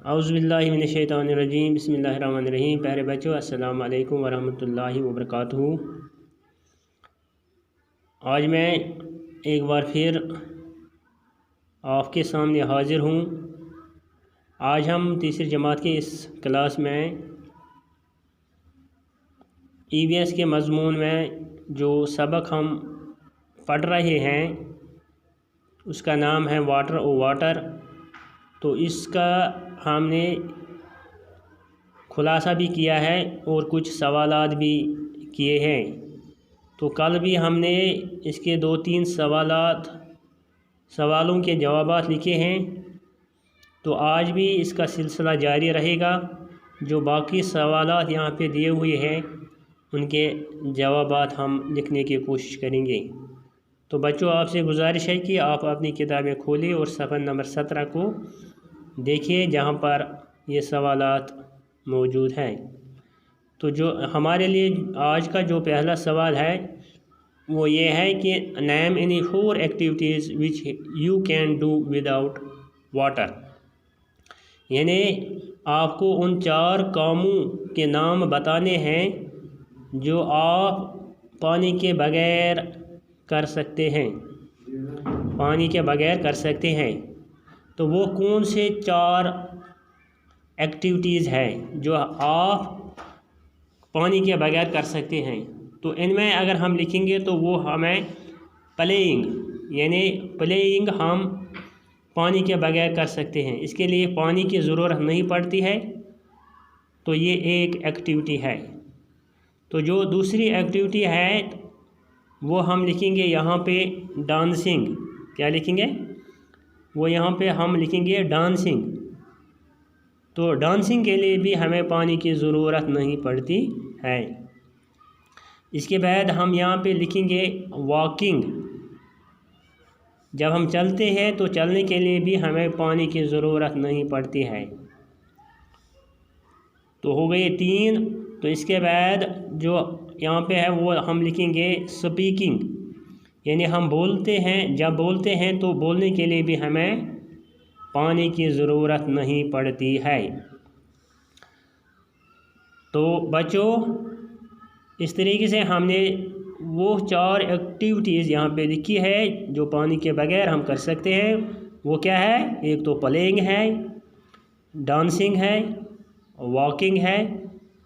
औज़ुबिल्लाहिमिनश्शैतानिर्रजीम बिस्मिल्लाहिर्रहमानिर्रहीम। प्यारे बच्चों, अस्सलाम वालेकुम वरहमतुल्लाहि वबरकातुहू। आज मैं एक बार फिर आपके सामने हाज़िर हूँ। आज हम तीसरी जमात की इस क्लास में EVS के मज़मून में जो सबक हम पढ़ रहे हैं उसका नाम है वाटर ओ वाटर। तो इसका हमने खुलासा भी किया है और कुछ सवालात भी किए हैं। तो कल भी हमने इसके 2-3 सवालों के जवाबात लिखे हैं। तो आज भी इसका सिलसिला जारी रहेगा। जो बाकी सवालात यहाँ पे दिए हुए हैं उनके जवाबात हम लिखने की कोशिश करेंगे। तो बच्चों, आपसे गुजारिश है कि आप अपनी किताबें खोलें और सफ़ा नंबर 17 को देखिए जहाँ पर ये सवालात मौजूद हैं। तो जो हमारे लिए आज का जो पहला सवाल है वो ये है कि name any 4 activities which you can do without water. यानी आपको उन 4 कामों के नाम बताने हैं जो आप पानी के बगैर कर सकते हैं, पानी के बगैर कर सकते हैं। तो वो कौन से 4 एक्टिविटीज़ हैं जो आप पानी के बगैर कर सकते हैं। तो इनमें अगर हम लिखेंगे तो वो हमें प्लेइंग, यानी प्लेइंग हम पानी के बगैर कर सकते हैं, इसके लिए पानी की ज़रूरत नहीं पड़ती है। तो ये एक एक्टिविटी है। तो जो दूसरी एक्टिविटी है वो हम लिखेंगे यहाँ पे डांसिंग। क्या लिखेंगे? वो यहाँ पे हम लिखेंगे डांसिंग। तो डांसिंग के लिए भी हमें पानी की ज़रूरत नहीं पड़ती है। इसके बाद हम यहाँ पे लिखेंगे वॉकिंग। जब हम चलते हैं तो चलने के लिए भी हमें पानी की ज़रूरत नहीं पड़ती है। तो हो गए 3। तो इसके बाद जो यहाँ पे है वो हम लिखेंगे स्पीकिंग, यानी हम बोलते हैं। जब बोलते हैं तो बोलने के लिए भी हमें पानी की ज़रूरत नहीं पड़ती है। तो बच्चों, इस तरीके से हमने वो 4 एक्टिविटीज़ यहाँ पे लिखी है जो पानी के बगैर हम कर सकते हैं। वो क्या है? एक तो प्लेइंग है, डांसिंग है, वॉकिंग है,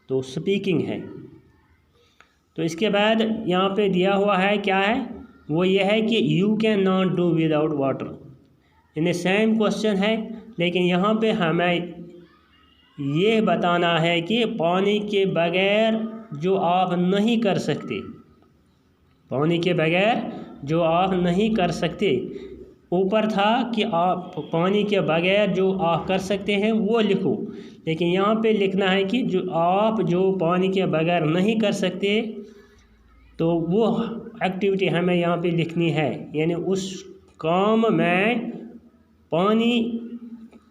तो स्पीकिंग है। तो इसके बाद यहाँ पे दिया हुआ है क्या है? वो ये है कि you can not do without water. यानी सेम क्वेश्चन है, लेकिन यहाँ पे हमें ये बताना है कि पानी के बगैर जो आप नहीं कर सकते, पानी के बगैर जो आप नहीं कर सकते। ऊपर था कि आप पानी के बगैर जो आप कर सकते हैं वो लिखो, लेकिन यहाँ पे लिखना है कि जो पानी के बगैर नहीं कर सकते, तो वो एक्टिविटी हमें यहाँ पे लिखनी है। यानी उस काम में पानी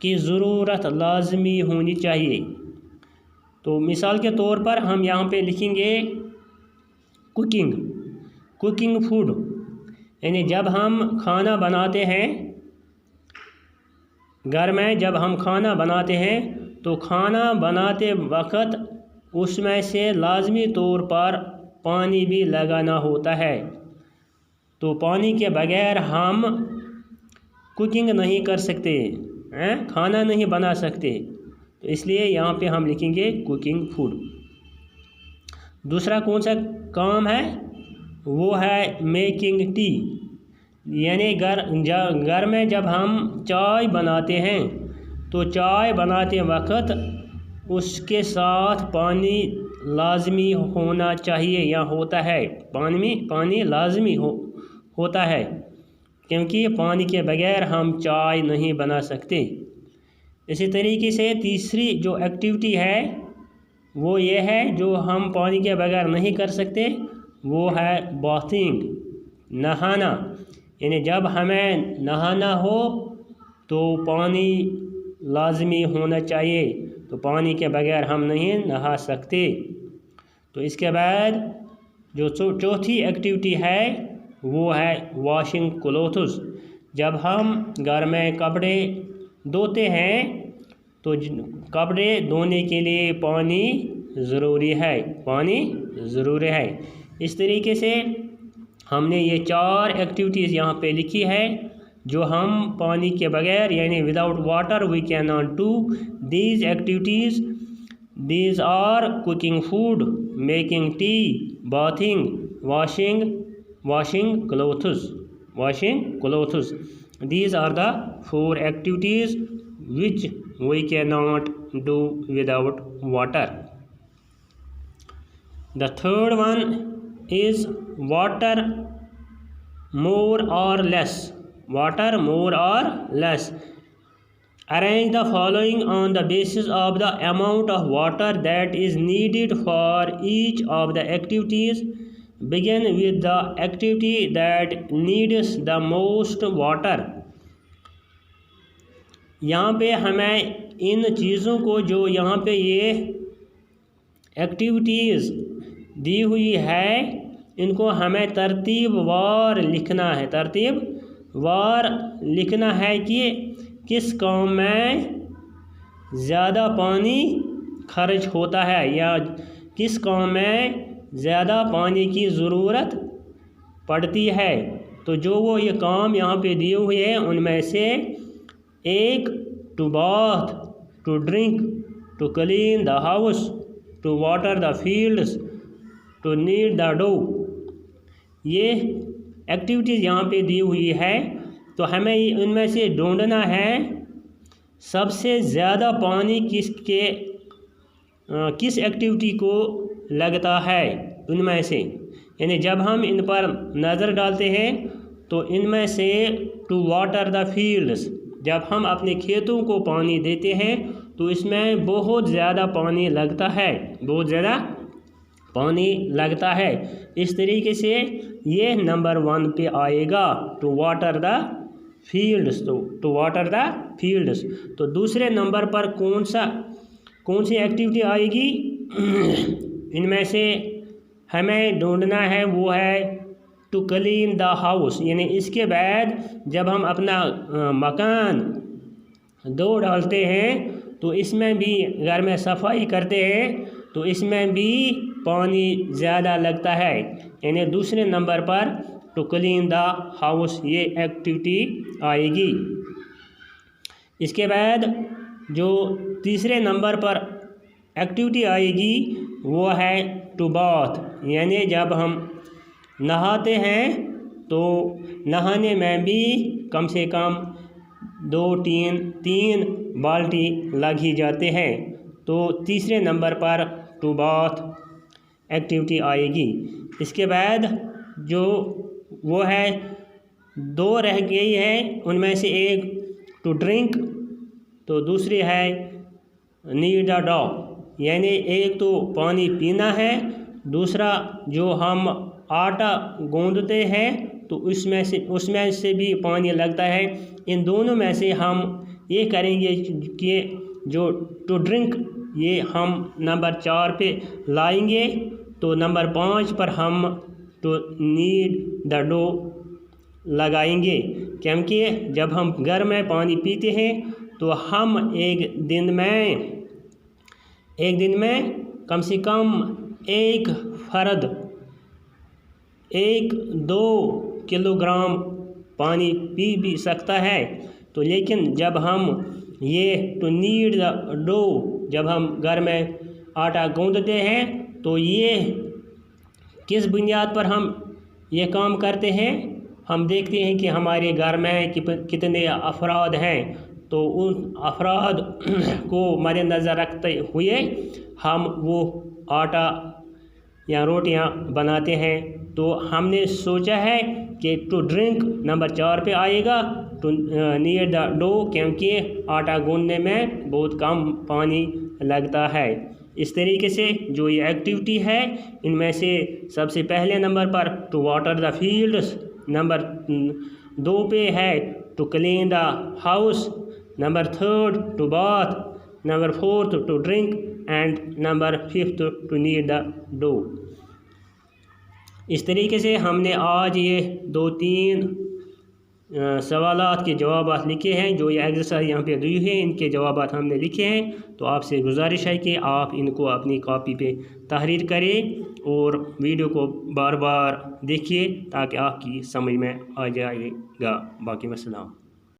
की ज़रूरत लाजमी होनी चाहिए। तो मिसाल के तौर पर हम यहाँ पे लिखेंगे कुकिंग फूड। यानी जब हम खाना बनाते हैं घर में, जब हम खाना बनाते हैं तो खाना बनाते वक्त उसमें से लाजमी तौर पर पानी भी लगाना होता है। तो पानी के बगैर हम कुकिंग नहीं कर सकते हैं, खाना नहीं बना सकते। तो इसलिए यहाँ पे हम लिखेंगे कुकिंग फूड। दूसरा कौन सा काम है? वो है मेकिंग टी। यानी घर में जब हम चाय बनाते हैं तो चाय बनाते वक्त उसके साथ पानी लाजमी होना चाहिए या होता है। पानी लाजमी होता है, क्योंकि पानी के बगैर हम चाय नहीं बना सकते। इसी तरीके से तीसरी जो एक्टिविटी है वो ये है जो हम पानी के बगैर नहीं कर सकते, वो है बाथिंग, नहाना। यानी जब हमें नहाना हो तो पानी लाजमी होना चाहिए, तो पानी के बगैर हम नहीं नहा सकते। तो इसके बाद जो चौथी एक्टिविटी है वो है वॉशिंग क्लोथ्स। जब हम घर में कपड़े धोते हैं तो कपड़े धोने के लिए पानी ज़रूरी है, पानी ज़रूरी है। इस तरीके से हमने ये 4 एक्टिविटीज़ यहाँ पे लिखी है जो हम पानी के बगैर यानी without water we can not do these activities. These are cooking food, making tea, bathing, washing clothes. These are the 4 activities which we cannot do without water. The third one is water more or less. Water more or less. Arrange the following on the basis of the amount of water that is needed for each of the activities. Begin with the activity that needs the most water. यहाँ पे हमें इन चीज़ों को जो यहाँ पे ये activities दी हुई है इनको हमें तरतीबवार लिखना है, तरतीबवार लिखना है कि किस काम में ज़्यादा पानी खर्च होता है या किस काम में ज़्यादा पानी की ज़रूरत पड़ती है। तो जो वो ये काम यहाँ पे दिए हुए हैं उनमें से एक to bath, to drink, to clean the house, to water the fields, to knead the dough, ये एक्टिविटीज़ यहाँ पे दी हुई है। तो हमें इनमें से ढूंढना है सबसे ज़्यादा पानी किस एक्टिविटी को लगता है उनमें से। यानी जब हम इन पर नज़र डालते हैं तो इनमें से टू वाटर द फील्ड्स, जब हम अपने खेतों को पानी देते हैं तो इसमें बहुत ज़्यादा पानी लगता है, बहुत ज़्यादा पानी लगता है। इस तरीके से ये नंबर 1 पे आएगा, टू वाटर द फील्ड्स। तो टू वाटर द फील्ड्स। तो दूसरे नंबर पर कौन सी एक्टिविटी आएगी इनमें से हमें ढूंढना है, वो है टू क्लीन द हाउस। यानी इसके बाद जब हम अपना मकान धो डालते हैं तो इसमें भी घर में सफाई करते हैं तो इसमें भी पानी ज़्यादा लगता है। यानी दूसरे नंबर पर टू क्लीन द हाउस ये एक्टिविटी आएगी। इसके बाद जो तीसरे नंबर पर एक्टिविटी आएगी वो है टू बाथ। यानी जब हम नहाते हैं तो नहाने में भी कम से कम 2-3 बाल्टी लग ही जाते हैं। तो तीसरे नंबर पर टू बाथ एक्टिविटी आएगी। इसके बाद जो वो है 2 रह गई है उनमें से एक टू ड्रिंक, तो दूसरी है नीड अ ड्रॉप। यानी एक तो पानी पीना है, दूसरा जो हम आटा गूंदते हैं तो उसमें से भी पानी लगता है। इन दोनों में से हम ये करेंगे कि जो टू ड्रिंक ये हम नंबर 4 पे लाएंगे, तो नंबर 5 पर हम टू नीड द डो लगाएंगे। क्योंकि जब हम घर में पानी पीते हैं तो हम एक दिन में कम से कम एक फर्द 1-2 किलोग्राम पानी पी भी सकता है। तो लेकिन जब हम ये टू नीड द डो जब हम घर में आटा गूंदते हैं तो ये किस बुनियाद पर हम ये काम करते हैं, हम देखते हैं कि हमारे घर में कितने अफराद हैं, तो उन अफराद को मद्देनज़र रखते हुए हम वो आटा या रोटियां बनाते हैं। तो हमने सोचा है कि टू ड्रिंक नंबर 4 पे आएगा, टू नीड द डो क्योंकि आटा गूंदने में बहुत कम पानी लगता है। इस तरीके से जो ये एक्टिविटी है इनमें से सबसे पहले नंबर पर to water the fields, number 2 पे है to clean the house, number 3 to bath, number 4 to drink and number 5 to knead the dough. इस तरीके से हमने आज ये 2-3 सवालात के जवाबात लिखे हैं, जो ये एक्सरसाइज यहाँ पे दी है इनके जवाबात हमने लिखे हैं। तो आपसे गुजारिश है कि आप इनको अपनी कॉपी पे तहरीर करें और वीडियो को बार बार देखिए ताकि आपकी समझ में आ जाएगा। बाकी वस्सलाम।